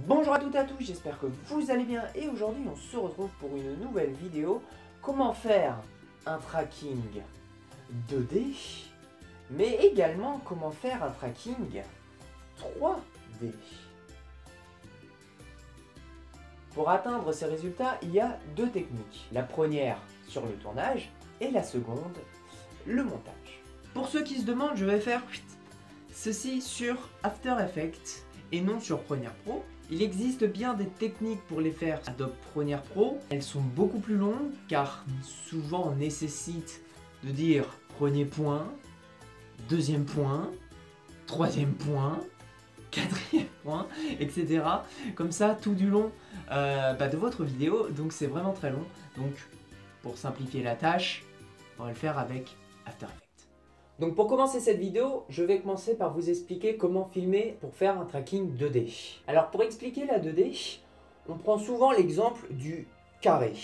Bonjour à toutes et à tous, j'espère que vous allez bien et aujourd'hui on se retrouve pour une nouvelle vidéo. Comment faire un tracking 2D, mais également comment faire un tracking 3D. Pour atteindre ces résultats, il y a deux techniques. La première sur le tournage et la seconde, le montage. Pour ceux qui se demandent, je vais faire ceci sur After Effects et non sur Premiere Pro. Il existe bien des techniques pour les faire Adobe Premiere Pro. Elles sont beaucoup plus longues car souvent on nécessite de dire premier point, deuxième point, troisième point, quatrième point, etc. Comme ça tout du long de votre vidéo. Donc c'est vraiment très long. Donc pour simplifier la tâche, on va le faire avec After Effects. Donc pour commencer cette vidéo, je vais commencer par vous expliquer comment filmer pour faire un tracking 2D. Alors pour expliquer la 2D, on prend souvent l'exemple du carré.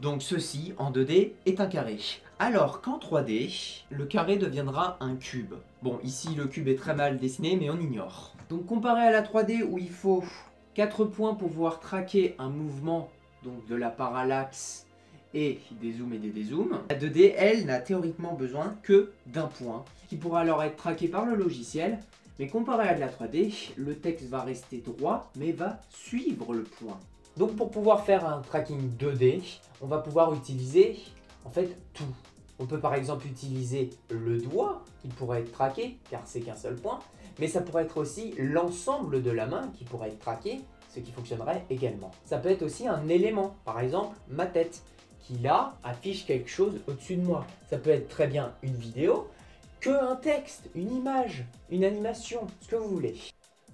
Donc ceci en 2D est un carré. Alors qu'en 3D, le carré deviendra un cube. Bon ici le cube est très mal dessiné mais on ignore. Donc comparé à la 3D où il faut 4 points pour pouvoir traquer un mouvement donc de la parallaxe et des zooms et des dézooms. La 2D, elle, n'a théoriquement besoin que d'un point, qui pourra alors être traqué par le logiciel, mais comparé à de la 3D, le texte va rester droit, mais va suivre le point. Donc pour pouvoir faire un tracking 2D, on va pouvoir utiliser, en fait, tout. On peut par exemple utiliser le doigt, qui pourrait être traqué, car c'est qu'un seul point, mais ça pourrait être aussi l'ensemble de la main qui pourrait être traqué, ce qui fonctionnerait également. Ça peut être aussi un élément, par exemple ma tête, qui là affiche quelque chose au-dessus de moi. Ça peut être très bien une vidéo, que un texte, une image, une animation, ce que vous voulez.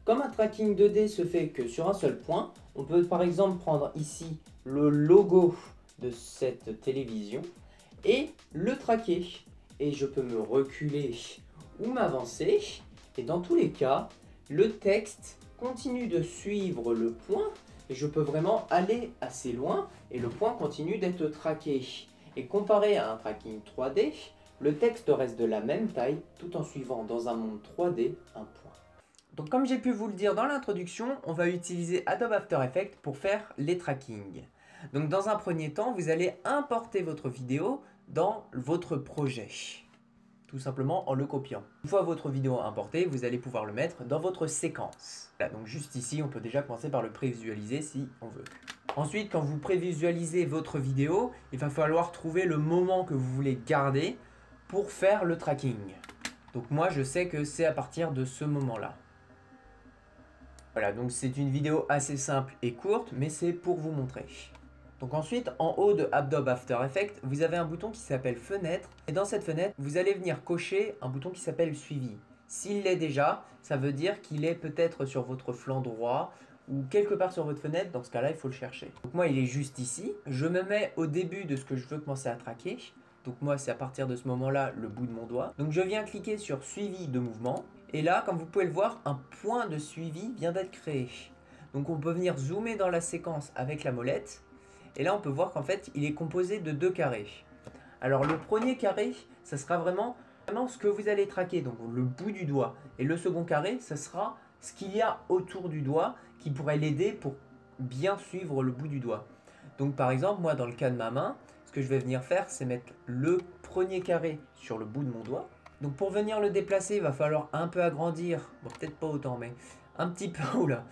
Comme un tracking 2D se fait que sur un seul point, on peut par exemple prendre ici le logo de cette télévision et le traquer. Et je peux me reculer ou m'avancer. Et dans tous les cas, le texte continue de suivre le point. Et je peux vraiment aller assez loin et le point continue d'être traqué. Et comparé à un tracking 3D, le texte reste de la même taille tout en suivant dans un monde 3D un point. Donc comme j'ai pu vous le dire dans l'introduction, on va utiliser Adobe After Effects pour faire les trackings. Donc dans un premier temps, vous allez importer votre vidéo dans votre projet. Tout simplement en le copiant. Une fois votre vidéo importée, vous allez pouvoir le mettre dans votre séquence. Là, donc juste ici, on peut déjà commencer par le prévisualiser si on veut. Ensuite, quand vous prévisualisez votre vidéo, il va falloir trouver le moment que vous voulez garder pour faire le tracking. Donc moi, je sais que c'est à partir de ce moment-là. Voilà, donc c'est une vidéo assez simple et courte, mais c'est pour vous montrer. Donc ensuite, en haut de Adobe After Effects, vous avez un bouton qui s'appelle Fenêtre. Et dans cette fenêtre, vous allez venir cocher un bouton qui s'appelle Suivi. S'il l'est déjà, ça veut dire qu'il est peut-être sur votre flanc droit ou quelque part sur votre fenêtre. Dans ce cas-là, il faut le chercher. Donc moi, il est juste ici. Je me mets au début de ce que je veux commencer à traquer. Donc moi, c'est à partir de ce moment-là, le bout de mon doigt. Donc je viens cliquer sur Suivi de mouvement. Et là, comme vous pouvez le voir, un point de suivi vient d'être créé. Donc on peut venir zoomer dans la séquence avec la molette. Et là, on peut voir qu'en fait, il est composé de deux carrés. Alors, le premier carré, ça sera vraiment ce que vous allez traquer, donc le bout du doigt. Et le second carré, ça sera ce qu'il y a autour du doigt qui pourrait l'aider pour bien suivre le bout du doigt. Donc, par exemple, moi, dans le cas de ma main, ce que je vais venir faire, c'est mettre le premier carré sur le bout de mon doigt. Donc, pour venir le déplacer, il va falloir un peu agrandir. Bon, peut-être pas autant, mais un petit peu, oula.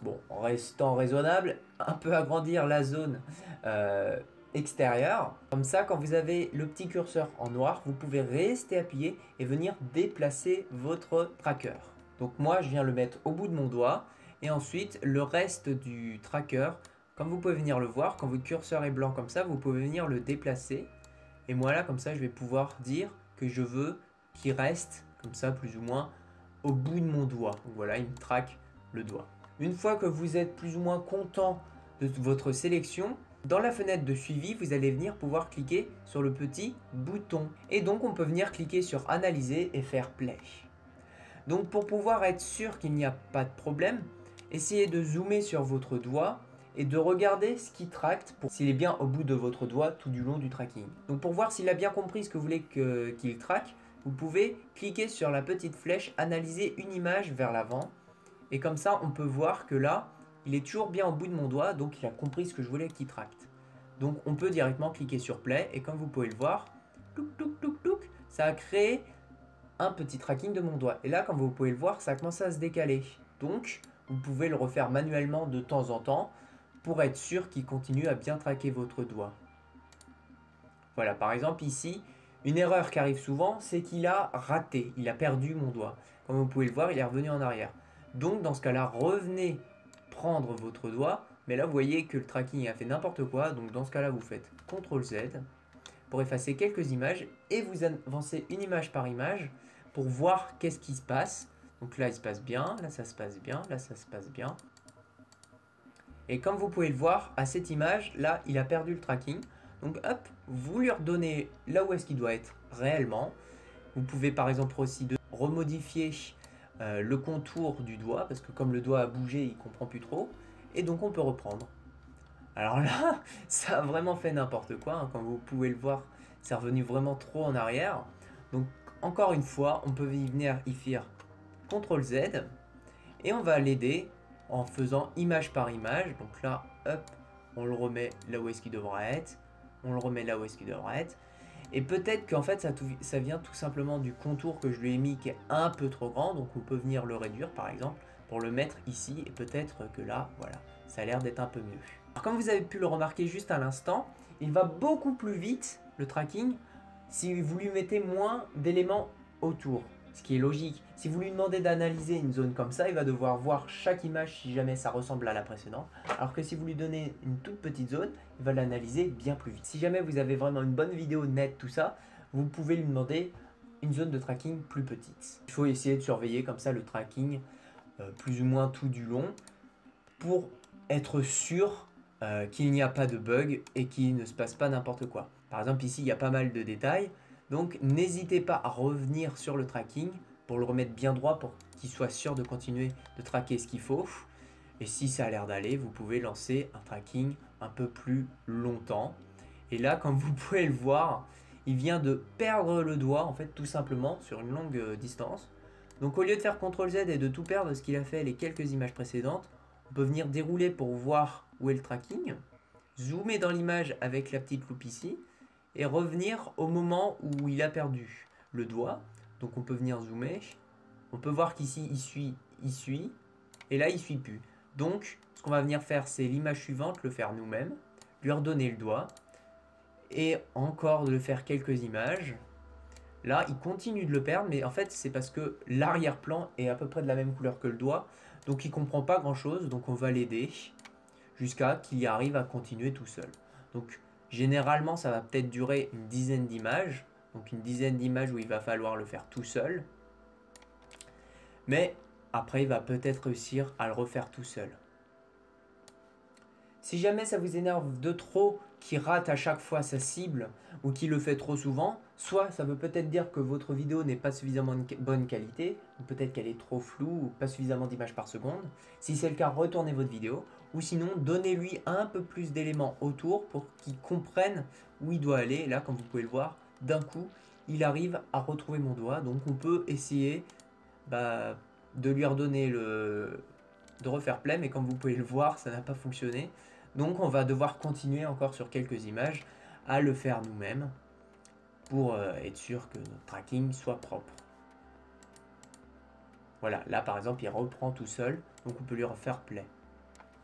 Bon, en restant raisonnable, un peu agrandir la zone extérieure. Comme ça, quand vous avez le petit curseur en noir, vous pouvez rester appuyé et venir déplacer votre tracker. Donc moi, je viens le mettre au bout de mon doigt. Et ensuite, le reste du tracker, comme vous pouvez venir le voir, quand votre curseur est blanc comme ça, vous pouvez venir le déplacer. Et moi là, comme ça, je vais pouvoir dire que je veux qu'il reste, comme ça, plus ou moins, au bout de mon doigt. Donc voilà, il me traque le doigt. Une fois que vous êtes plus ou moins content de votre sélection, dans la fenêtre de suivi, vous allez venir pouvoir cliquer sur le petit bouton. Et donc, on peut venir cliquer sur Analyser et faire Play. Donc, pour pouvoir être sûr qu'il n'y a pas de problème, essayez de zoomer sur votre doigt et de regarder ce qui tracte, s'il est bien au bout de votre doigt tout du long du tracking. Donc, pour voir s'il a bien compris ce que vous voulez qu'il traque, vous pouvez cliquer sur la petite flèche Analyser une image vers l'avant. Et comme ça, on peut voir que là, il est toujours bien au bout de mon doigt, donc il a compris ce que je voulais qu'il tracte. Donc on peut directement cliquer sur play et comme vous pouvez le voir, touc, touc, touc, touc, ça a créé un petit tracking de mon doigt. Et là, comme vous pouvez le voir, ça a commencé à se décaler. Donc vous pouvez le refaire manuellement de temps en temps pour être sûr qu'il continue à bien traquer votre doigt. Voilà, par exemple ici, une erreur qui arrive souvent, c'est qu'il a raté, il a perdu mon doigt. Comme vous pouvez le voir, il est revenu en arrière. Donc dans ce cas-là, revenez prendre votre doigt, mais là vous voyez que le tracking a fait n'importe quoi, donc dans ce cas-là vous faites CTRL Z pour effacer quelques images et vous avancez une image par image pour voir qu'est-ce qui se passe. Donc là il se passe bien, là ça se passe bien, là ça se passe bien. Et comme vous pouvez le voir, à cette image, là il a perdu le tracking. Donc hop, vous lui redonnez là où est-ce qu'il doit être réellement. Vous pouvez par exemple aussi remodifier le contour du doigt, parce que comme le doigt a bougé, il ne comprend plus trop. Et donc on peut reprendre. Alors là, ça a vraiment fait n'importe quoi, hein. Comme vous pouvez le voir, c'est revenu vraiment trop en arrière. Donc encore une fois, on peut y venir y faire CTRL Z. Et on va l'aider en faisant image par image. Donc là, hop, on le remet là où est-ce qu'il devrait être. On le remet là où est-ce qu'il devrait être. Et peut-être qu'en fait ça vient tout simplement du contour que je lui ai mis qui est un peu trop grand. Donc on peut venir le réduire par exemple pour le mettre ici. Et peut-être que là, voilà, ça a l'air d'être un peu mieux. Alors comme vous avez pu le remarquer juste à l'instant, il va beaucoup plus vite le tracking si vous lui mettez moins d'éléments autour. Ce qui est logique. Si vous lui demandez d'analyser une zone comme ça, il va devoir voir chaque image si jamais ça ressemble à la précédente. Alors que si vous lui donnez une toute petite zone, il va l'analyser bien plus vite. Si jamais vous avez vraiment une bonne vidéo nette, tout ça, vous pouvez lui demander une zone de tracking plus petite. Il faut essayer de surveiller comme ça le tracking plus ou moins tout du long pour être sûr qu'il n'y a pas de bug et qu'il ne se passe pas n'importe quoi. Par exemple ici, il y a pas mal de détails. Donc n'hésitez pas à revenir sur le tracking pour le remettre bien droit pour qu'il soit sûr de continuer de traquer ce qu'il faut. Et si ça a l'air d'aller, vous pouvez lancer un tracking un peu plus longtemps. Et là, comme vous pouvez le voir, il vient de perdre le doigt en fait tout simplement sur une longue distance. Donc au lieu de faire CTRL Z et de tout perdre ce qu'il a fait les quelques images précédentes, on peut venir dérouler pour voir où est le tracking, zoomer dans l'image avec la petite loupe ici, et revenir au moment où il a perdu le doigt. Donc on peut venir zoomer, on peut voir qu'ici il suit, et là il suit plus. Donc ce qu'on va venir faire, c'est l'image suivante, le faire nous-mêmes, lui redonner le doigt, et encore de le faire quelques images. Là il continue de le perdre, mais en fait c'est parce que l'arrière-plan est à peu près de la même couleur que le doigt, donc il comprend pas grand chose, donc on va l'aider jusqu'à qu'il y arrive à continuer tout seul. Donc généralement, ça va peut-être durer une dizaine d'images. Donc une dizaine d'images où il va falloir le faire tout seul. Mais après, il va peut-être réussir à le refaire tout seul. Si jamais ça vous énerve de trop qu'il rate à chaque fois sa cible ou qu'il le fait trop souvent, soit ça veut peut-être dire que votre vidéo n'est pas suffisamment de bonne qualité, ou peut-être qu'elle est trop floue ou pas suffisamment d'images par seconde. Si c'est le cas, retournez votre vidéo. Ou sinon, donnez-lui un peu plus d'éléments autour pour qu'il comprenne où il doit aller. Et là, comme vous pouvez le voir, d'un coup, il arrive à retrouver mon doigt. Donc on peut essayer de lui redonner de refaire play, mais comme vous pouvez le voir, ça n'a pas fonctionné. Donc on va devoir continuer encore sur quelques images à le faire nous-mêmes pour être sûr que notre tracking soit propre. Voilà, là par exemple, il reprend tout seul, donc on peut lui refaire play.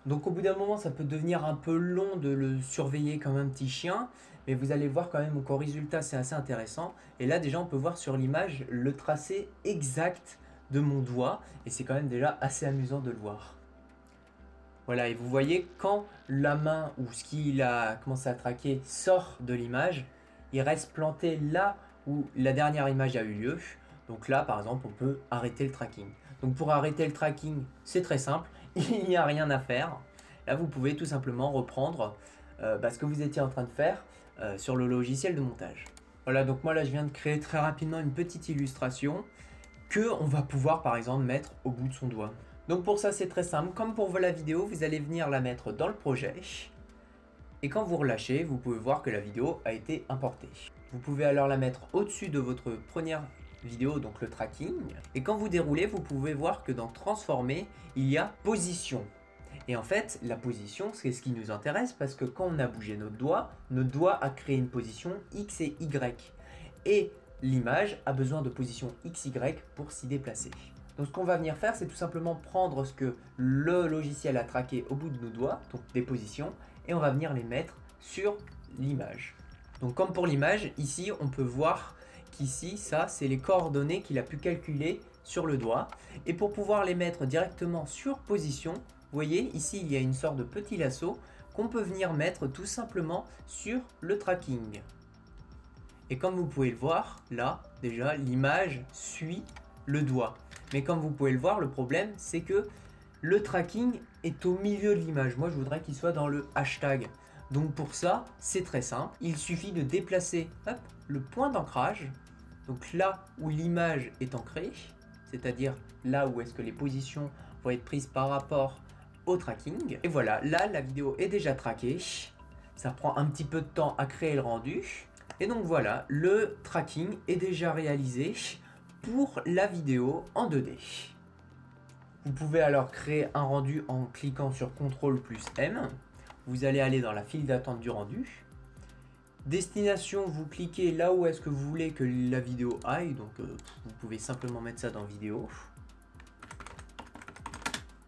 Donc au bout d'un moment, ça peut devenir un peu long de le surveiller comme un petit chien, mais vous allez voir quand même qu'au résultat, c'est assez intéressant. Et là, déjà, on peut voir sur l'image le tracé exact de mon doigt, et c'est quand même déjà assez amusant de le voir. Voilà, et vous voyez, quand la main ou ce qu'il a commencé à traquer sort de l'image, il reste planté là où la dernière image a eu lieu. Donc là, par exemple, on peut arrêter le tracking. Donc pour arrêter le tracking, c'est très simple, il n'y a rien à faire. Là, vous pouvez tout simplement reprendre ce que vous étiez en train de faire sur le logiciel de montage. Voilà, donc moi là, je viens de créer très rapidement une petite illustration qu'on va pouvoir, par exemple, mettre au bout de son doigt. Donc pour ça, c'est très simple. Comme pour la vidéo, vous allez venir la mettre dans le projet. Et quand vous relâchez, vous pouvez voir que la vidéo a été importée. Vous pouvez alors la mettre au-dessus de votre première vidéo, donc le tracking. Et quand vous déroulez, vous pouvez voir que dans transformer, il y a position. Et en fait, la position, c'est ce qui nous intéresse parce que quand on a bougé notre doigt a créé une position X et Y. Et l'image a besoin de position XY pour s'y déplacer. Donc ce qu'on va venir faire, c'est tout simplement prendre ce que le logiciel a traqué au bout de nos doigts, donc des positions, et on va venir les mettre sur l'image. Donc comme pour l'image, ici on peut voir qu'ici, ça c'est les coordonnées qu'il a pu calculer sur le doigt. Et pour pouvoir les mettre directement sur position, vous voyez ici il y a une sorte de petit lasso qu'on peut venir mettre tout simplement sur le tracking. Et comme vous pouvez le voir, là déjà l'image suit le doigt. Mais comme vous pouvez le voir, le problème c'est que le tracking est au milieu de l'image. Moi je voudrais qu'il soit dans le hashtag. Donc pour ça, c'est très simple. Il suffit de déplacer hop, le point d'ancrage. Donc là où l'image est ancrée, c'est-à-dire là où est-ce que les positions vont être prises par rapport au tracking. Et voilà, là la vidéo est déjà traquée. Ça prend un petit peu de temps à créer le rendu. Et donc voilà, le tracking est déjà réalisé pour la vidéo en 2D. Vous pouvez alors créer un rendu en cliquant sur CTRL plus M. Vous allez aller dans la file d'attente du rendu. Destination, vous cliquez là où est-ce que vous voulez que la vidéo aille. Donc vous pouvez simplement mettre ça dans vidéo.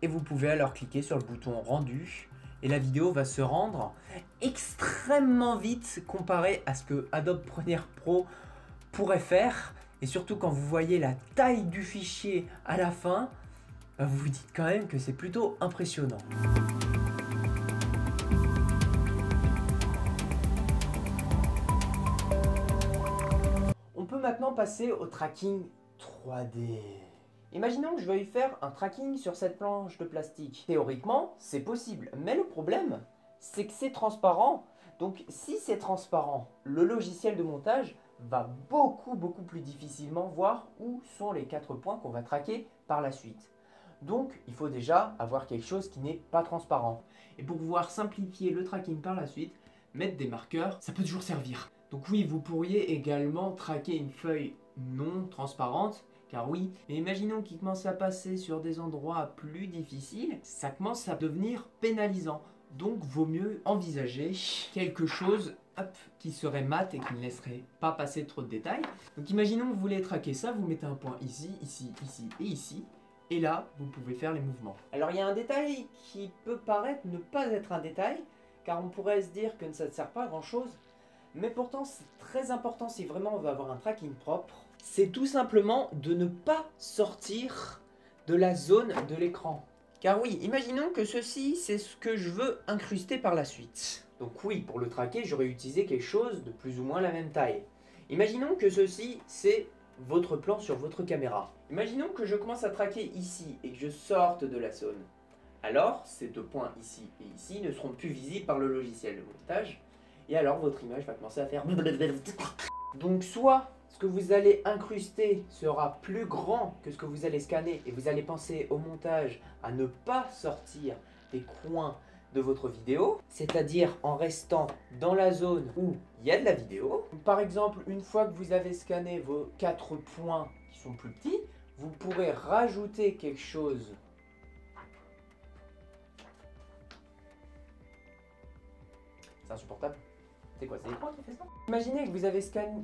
Et vous pouvez alors cliquer sur le bouton rendu. Et la vidéo va se rendre extrêmement vite comparé à ce que Adobe Premiere Pro pourrait faire. Et surtout quand vous voyez la taille du fichier à la fin, vous vous dites quand même que c'est plutôt impressionnant. On peut maintenant passer au tracking 3D. Imaginons que je veuille faire un tracking sur cette planche de plastique. Théoriquement, c'est possible, mais le problème, c'est que c'est transparent. Donc si c'est transparent, le logiciel de montage va beaucoup plus difficilement voir où sont les 4 points qu'on va traquer par la suite. Donc il faut déjà avoir quelque chose qui n'est pas transparent. Et pour pouvoir simplifier le tracking par la suite, mettre des marqueurs, ça peut toujours servir. Donc oui, vous pourriez également traquer une feuille non transparente. Car oui, mais imaginons qu'il commence à passer sur des endroits plus difficiles, ça commence à devenir pénalisant. Donc vaut mieux envisager quelque chose qui serait mat et qui ne laisserait pas passer trop de détails. Donc imaginons que vous voulez traquer ça, vous mettez un point ici, ici, ici et ici. Et là, vous pouvez faire les mouvements. Alors il y a un détail qui peut paraître ne pas être un détail, car on pourrait se dire que ça ne sert pas à grand chose. Mais pourtant c'est très important si vraiment on veut avoir un tracking propre. C'est tout simplement de ne pas sortir de la zone de l'écran. Car oui, imaginons que ceci, c'est ce que je veux incruster par la suite. Donc oui, pour le traquer, j'aurais utilisé quelque chose de plus ou moins la même taille. Imaginons que ceci, c'est votre plan sur votre caméra. Imaginons que je commence à traquer ici et que je sorte de la zone. Alors, ces 2 points ici et ici ne seront plus visibles par le logiciel de montage. Et alors, votre image va commencer à faire... Donc soit ce que vous allez incruster sera plus grand que ce que vous allez scanner et vous allez penser au montage à ne pas sortir des coins de votre vidéo, c'est-à-dire en restant dans la zone où il y a de la vidéo. Par exemple, une fois que vous avez scanné vos 4 points qui sont plus petits, vous pourrez rajouter quelque chose. C'est insupportable. C'est quoi, c'est l'écran qui fait ça? Imaginez que vous avez scanné...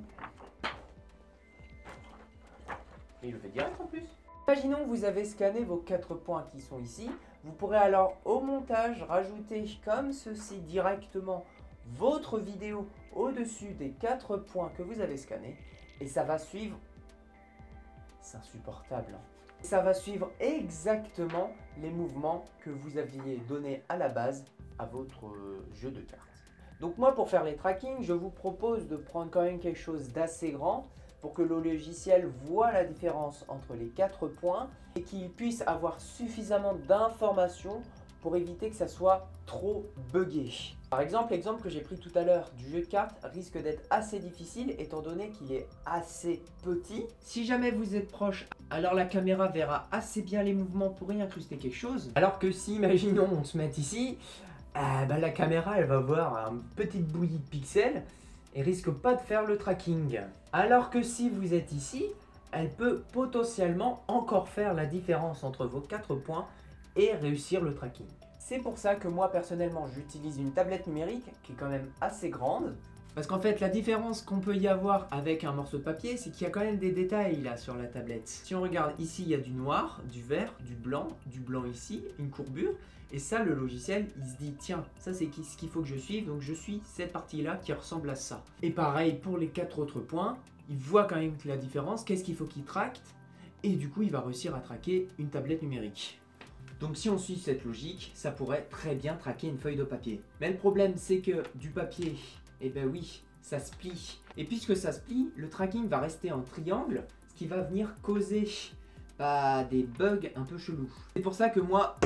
Et il le fait direct en plus. Imaginons que vous avez scanné vos 4 points qui sont ici. Vous pourrez alors au montage rajouter comme ceci directement votre vidéo au-dessus des 4 points que vous avez scannés. Et ça va suivre... C'est insupportable. Ça va suivre exactement les mouvements que vous aviez donnés à la base à votre jeu de cartes. Donc moi pour faire les trackings, je vous propose de prendre quand même quelque chose d'assez grand pour que le logiciel voit la différence entre les 4 points et qu'il puisse avoir suffisamment d'informations pour éviter que ça soit trop buggé. Par exemple, l'exemple que j'ai pris tout à l'heure du jeu de cartes risque d'être assez difficile étant donné qu'il est assez petit. Si jamais vous êtes proche, alors la caméra verra assez bien les mouvements pour y incruster quelque chose. Alors que si, imaginons, on se met ici, la caméra elle va voir une petite bouillie de pixels et risque pas de faire le tracking. Alors que si vous êtes ici, elle peut potentiellement encore faire la différence entre vos 4 points et réussir le tracking. C'est pour ça que moi personnellement j'utilise une tablette numérique qui est quand même assez grande. Parce qu'en fait la différence qu'on peut y avoir avec un morceau de papier, c'est qu'il y a quand même des détails là sur la tablette. Si on regarde ici, il y a du noir, du vert, du blanc ici, une courbure. Et ça, le logiciel, il se dit tiens, ça c'est ce qu'il faut que je suive, donc je suis cette partie là qui ressemble à ça. Et pareil pour les 4 autres points, il voit quand même la différence, qu'est-ce qu'il faut qu'il traque, et du coup il va réussir à traquer une tablette numérique. Donc si on suit cette logique, ça pourrait très bien traquer une feuille de papier. Mais le problème c'est que du papier, eh ben oui, ça se plie. Et puisque ça se plie, le tracking va rester en triangle, ce qui va venir causer des bugs un peu chelous. C'est pour ça que moi,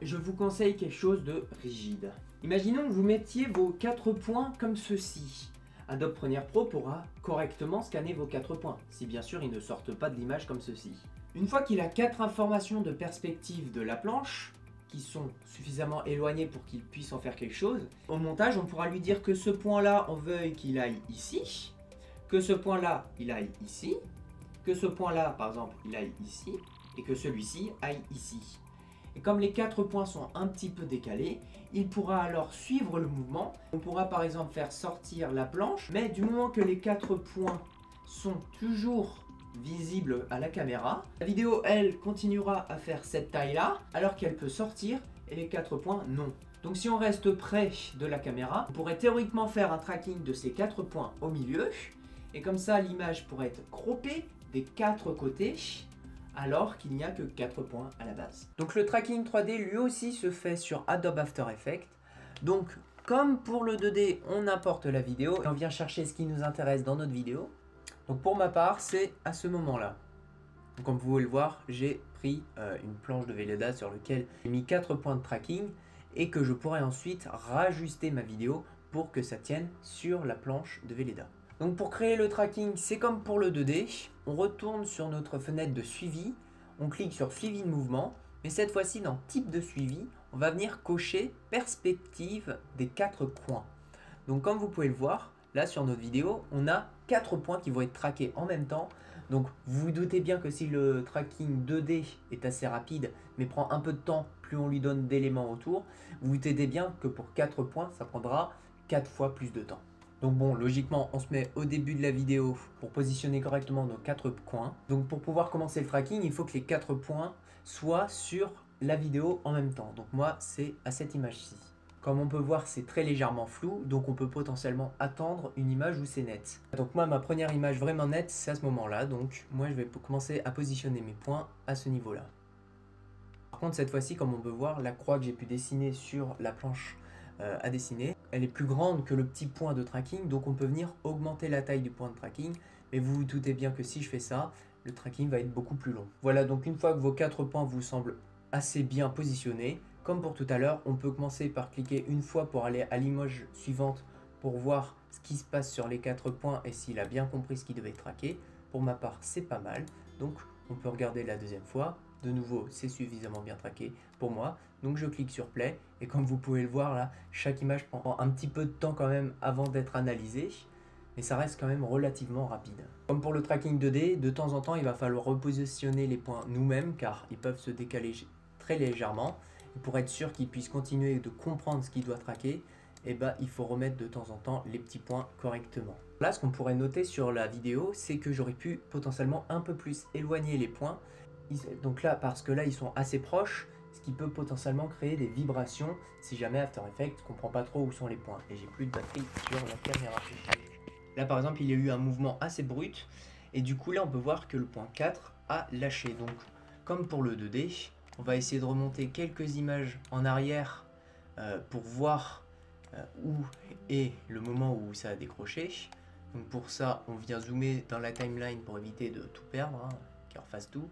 je vous conseille quelque chose de rigide. Imaginons que vous mettiez vos 4 points comme ceci. Adobe Premiere Pro pourra correctement scanner vos 4 points, si bien sûr ils ne sortent pas de l'image comme ceci. Une fois qu'il a 4 informations de perspective de la planche, qui sont suffisamment éloignées pour qu'il puisse en faire quelque chose, au montage on pourra lui dire que ce point-là on veuille qu'il aille ici, que ce point-là il aille ici, que ce point-là par exemple il aille ici, et que celui-ci aille ici. Et comme les 4 points sont un petit peu décalés, il pourra alors suivre le mouvement. On pourra par exemple faire sortir la planche, mais du moment que les 4 points sont toujours visibles à la caméra, la vidéo elle continuera à faire cette taille là, alors qu'elle peut sortir et les 4 points non. Donc si on reste près de la caméra, on pourrait théoriquement faire un tracking de ces 4 points au milieu, et comme ça l'image pourrait être croppée des 4 côtés, alors qu'il n'y a que 4 points à la base. Donc le tracking 3D lui aussi se fait sur Adobe After Effects. Donc comme pour le 2D, on importe la vidéo et on vient chercher ce qui nous intéresse dans notre vidéo. Donc pour ma part, c'est à ce moment-là. Comme vous pouvez le voir, j'ai pris une planche de Velleda sur laquelle j'ai mis 4 points de tracking et que je pourrais ensuite rajuster ma vidéo pour que ça tienne sur la planche de Velleda. Donc pour créer le tracking, c'est comme pour le 2D, on retourne sur notre fenêtre de suivi, on clique sur suivi de mouvement, mais cette fois-ci dans type de suivi, on va venir cocher perspective des 4 coins. Donc comme vous pouvez le voir, là sur notre vidéo, on a 4 points qui vont être traqués en même temps. Donc vous vous doutez bien que si le tracking 2D est assez rapide, mais prend un peu de temps, plus on lui donne d'éléments autour, vous vous doutez bien que pour 4 points, ça prendra 4 fois plus de temps. Donc bon, logiquement, on se met au début de la vidéo pour positionner correctement nos 4 coins. Donc pour pouvoir commencer le tracking, il faut que les 4 points soient sur la vidéo en même temps. Donc moi, c'est à cette image-ci. Comme on peut voir, c'est très légèrement flou, donc on peut potentiellement attendre une image où c'est net. Donc moi, ma première image vraiment nette, c'est à ce moment-là. Donc moi, je vais commencer à positionner mes points à ce niveau-là. Par contre, cette fois-ci, comme on peut voir, la croix que j'ai pu dessiner sur la planche à dessiner, elle est plus grande que le petit point de tracking, donc on peut venir augmenter la taille du point de tracking, mais vous vous doutez bien que si je fais ça, le tracking va être beaucoup plus long. Voilà, donc une fois que vos 4 points vous semblent assez bien positionnés, comme pour tout à l'heure, on peut commencer par cliquer une fois pour aller à l'image suivante pour voir ce qui se passe sur les 4 points et s'il a bien compris ce qu'il devait traquer. Pour ma part, c'est pas mal, donc on peut regarder la deuxième fois. De nouveau, c'est suffisamment bien traqué pour moi. Donc je clique sur Play et comme vous pouvez le voir là, chaque image prend un petit peu de temps quand même avant d'être analysée. Mais ça reste quand même relativement rapide. Comme pour le tracking 2D, de temps en temps, il va falloir repositionner les points nous-mêmes car ils peuvent se décaler très légèrement. Et pour être sûr qu'ils puissent continuer de comprendre ce qu'il doit traquer, eh ben, il faut remettre de temps en temps les petits points correctement. Là, ce qu'on pourrait noter sur la vidéo, c'est que j'aurais pu potentiellement un peu plus éloigner les points. Donc là, parce que là, ils sont assez proches, ce qui peut potentiellement créer des vibrations si jamais After Effects ne comprend pas trop où sont les points. Et j'ai plus de batterie sur la caméra. Là, par exemple, il y a eu un mouvement assez brut. Et du coup, là, on peut voir que le point 4 a lâché. Donc, comme pour le 2D, on va essayer de remonter quelques images en arrière pour voir où est le moment où ça a décroché. Donc pour ça, on vient zoomer dans la timeline pour éviter de tout perdre, qu'il refasse tout.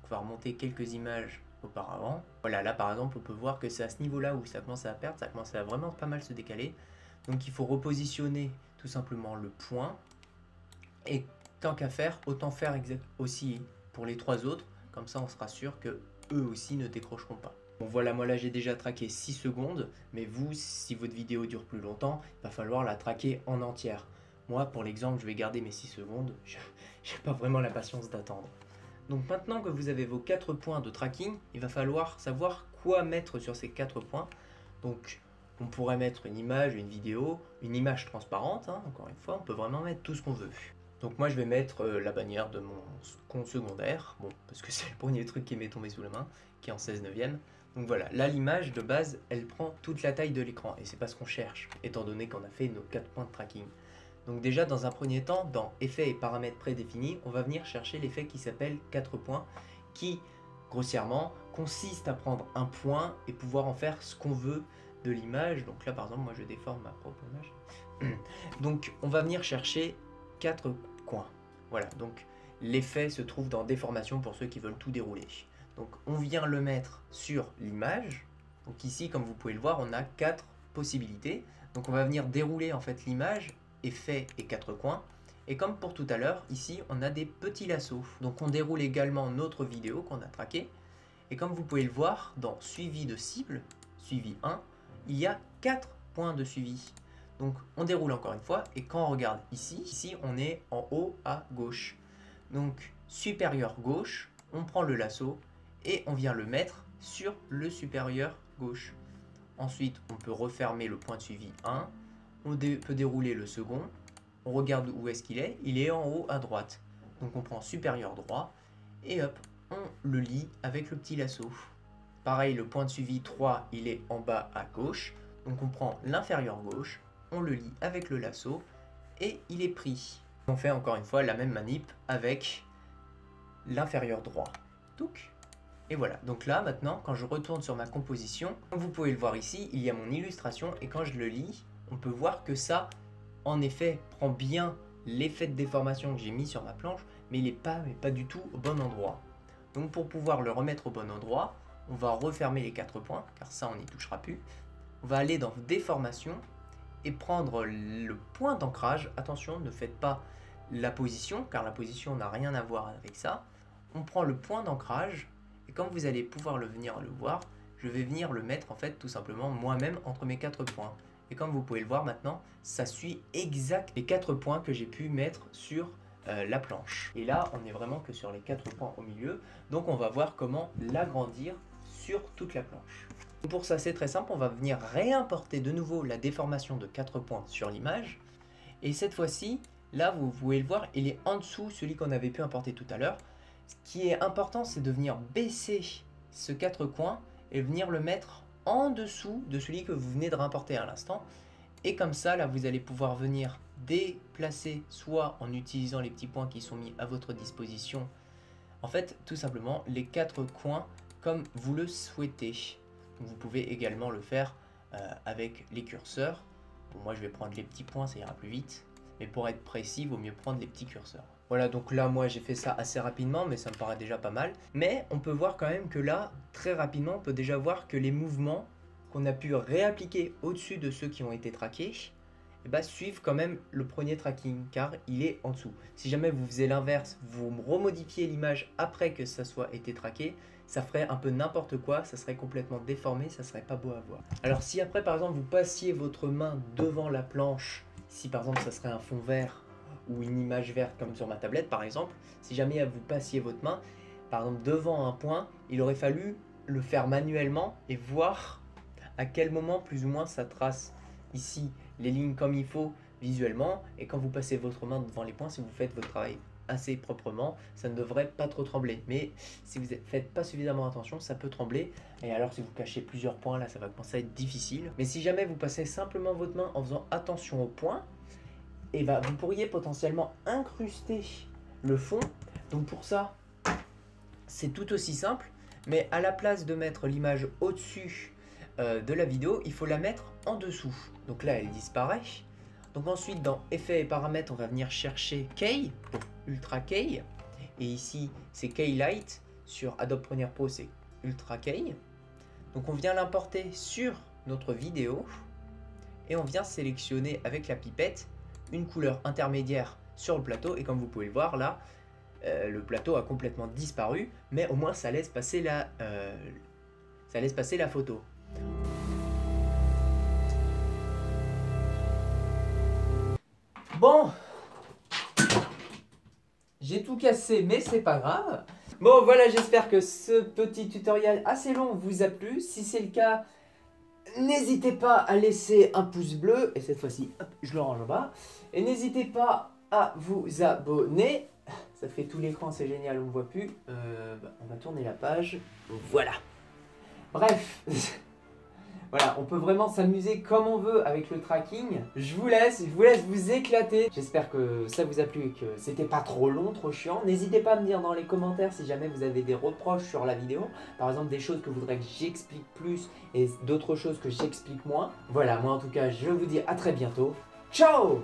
On va remonter quelques images auparavant. Voilà, là par exemple, on peut voir que c'est à ce niveau-là où ça commence à perdre, ça commence à vraiment pas mal se décaler. Donc il faut repositionner tout simplement le point. Et tant qu'à faire, autant faire aussi pour les 3 autres. Comme ça, on sera sûr que eux aussi ne décrocheront pas. Bon voilà, moi là j'ai déjà traqué 6 secondes, mais vous, si votre vidéo dure plus longtemps, il va falloir la traquer en entière. Moi, pour l'exemple, je vais garder mes 6 secondes, j'ai pas vraiment la patience d'attendre. Donc maintenant que vous avez vos 4 points de tracking, il va falloir savoir quoi mettre sur ces 4 points. Donc on pourrait mettre une image, une vidéo, une image transparente, hein, encore une fois, on peut vraiment mettre tout ce qu'on veut. Donc moi je vais mettre la bannière de mon compte secondaire, bon, parce que c'est le premier truc qui m'est tombé sous la main, qui est en 16/9. Donc voilà, là l'image de base, elle prend toute la taille de l'écran, et c'est pas ce qu'on cherche, étant donné qu'on a fait nos 4 points de tracking. Donc déjà dans un premier temps, dans effets et paramètres prédéfinis, on va venir chercher l'effet qui s'appelle 4 points, qui, grossièrement, consiste à prendre un point et pouvoir en faire ce qu'on veut de l'image. Donc là par exemple, moi je déforme ma propre image. Donc on va venir chercher 4 coins. Voilà, donc l'effet se trouve dans déformation pour ceux qui veulent tout dérouler. Donc on vient le mettre sur l'image. Donc ici, comme vous pouvez le voir, on a 4 possibilités. Donc on va venir dérouler en fait l'image, effet et 4 coins. Et comme pour tout à l'heure, ici on a des petits lassos. Donc on déroule également notre vidéo qu'on a traquée. Et comme vous pouvez le voir, dans suivi de cible, suivi 1, il y a 4 points de suivi. Donc on déroule encore une fois, et quand on regarde ici on est en haut à gauche. Donc supérieur gauche, on prend le lasso et on vient le mettre sur le supérieur gauche. Ensuite on peut refermer le point de suivi 1, on peut dérouler le second, on regarde où est-ce qu'il est, il est en haut à droite. Donc on prend supérieur droit, et hop, on le lie avec le petit lasso. Pareil, le point de suivi 3, il est en bas à gauche, donc on prend l'inférieur gauche, on le lie avec le lasso et il est pris. On fait encore une fois la même manip avec l'inférieur droit. Touc. Et voilà, donc là maintenant quand je retourne sur ma composition, comme vous pouvez le voir ici, il y a mon illustration et quand je le lis, on peut voir que ça en effet prend bien l'effet de déformation que j'ai mis sur ma planche, mais il n'est pas du tout au bon endroit. Donc pour pouvoir le remettre au bon endroit, on va refermer les 4 points, car ça on n'y touchera plus. On va aller dans déformation et prendre le point d'ancrage. Attention, ne faites pas la position, car la position n'a rien à voir avec ça. On prend le point d'ancrage, et comme vous allez pouvoir venir le voir, je vais venir le mettre en fait tout simplement moi-même entre mes 4 points. Et comme vous pouvez le voir maintenant, ça suit exact les 4 points que j'ai pu mettre sur la planche. Et là, on est vraiment que sur les 4 points au milieu, donc on va voir comment l'agrandir sur toute la planche. Pour ça, c'est très simple, on va venir réimporter de nouveau la déformation de 4 points sur l'image. Et cette fois-ci, là, vous pouvez le voir, il est en dessous celui qu'on avait pu importer tout à l'heure. Ce qui est important, c'est de venir baisser ce 4 coins et venir le mettre en dessous de celui que vous venez de réimporter à l'instant. Et comme ça, là, vous allez pouvoir venir déplacer, soit en utilisant les petits points qui sont mis à votre disposition. En fait, tout simplement, les 4 coins comme vous le souhaitez. Vous pouvez également le faire avec les curseurs. Bon, moi, je vais prendre les petits points, ça ira plus vite. Mais pour être précis, il vaut mieux prendre les petits curseurs. Voilà, donc là, moi, j'ai fait ça assez rapidement, mais ça me paraît déjà pas mal. Mais on peut voir quand même que là, très rapidement, on peut déjà voir que les mouvements qu'on a pu réappliquer au-dessus de ceux qui ont été traqués, eh ben, suivent quand même le premier tracking, car il est en dessous. Si jamais vous faisiez l'inverse, vous remodifiez l'image après que ça soit été traqué, ça ferait un peu n'importe quoi, ça serait complètement déformé, ça serait pas beau à voir. Alors si après par exemple vous passiez votre main devant la planche, si par exemple ça serait un fond vert ou une image verte comme sur ma tablette par exemple, si jamais vous passiez votre main par exemple devant un point, il aurait fallu le faire manuellement et voir à quel moment plus ou moins ça trace ici les lignes comme il faut visuellement, et quand vous passez votre main devant les points, si vous faites votre travail assez proprement, ça ne devrait pas trop trembler. Mais si vous ne faites pas suffisamment attention, ça peut trembler. Et alors si vous cachez plusieurs points, là ça va commencer à être difficile. Mais si jamais vous passez simplement votre main en faisant attention aux points, et ben vous pourriez potentiellement incruster le fond. Donc pour ça, c'est tout aussi simple. Mais à la place de mettre l'image au-dessus de la vidéo, il faut la mettre en dessous. Donc là elle disparaît. Donc ensuite dans effets et paramètres, on va venir chercher Key pour Ultra Key. Et ici c'est Key Light. Sur Adobe Premiere Pro c'est Ultra Key. Donc on vient l'importer sur notre vidéo. Et on vient sélectionner avec la pipette une couleur intermédiaire sur le plateau. Et comme vous pouvez le voir là, le plateau a complètement disparu. Mais au moins ça laisse passer la photo. Bon, j'ai tout cassé, mais c'est pas grave. Bon voilà, j'espère que ce petit tutoriel assez long vous a plu. Si c'est le cas, n'hésitez pas à laisser un pouce bleu. Et cette fois-ci, je le range en bas. Et n'hésitez pas à vous abonner. Ça fait tout l'écran, c'est génial, on ne voit plus. On va tourner la page. Voilà. Bref. Voilà, on peut vraiment s'amuser comme on veut avec le tracking. Je vous laisse vous éclater. J'espère que ça vous a plu et que c'était pas trop long, trop chiant. N'hésitez pas à me dire dans les commentaires si jamais vous avez des reproches sur la vidéo. Par exemple, des choses que vous voudrez que j'explique plus et d'autres choses que j'explique moins. Voilà, moi en tout cas, je vous dis à très bientôt. Ciao!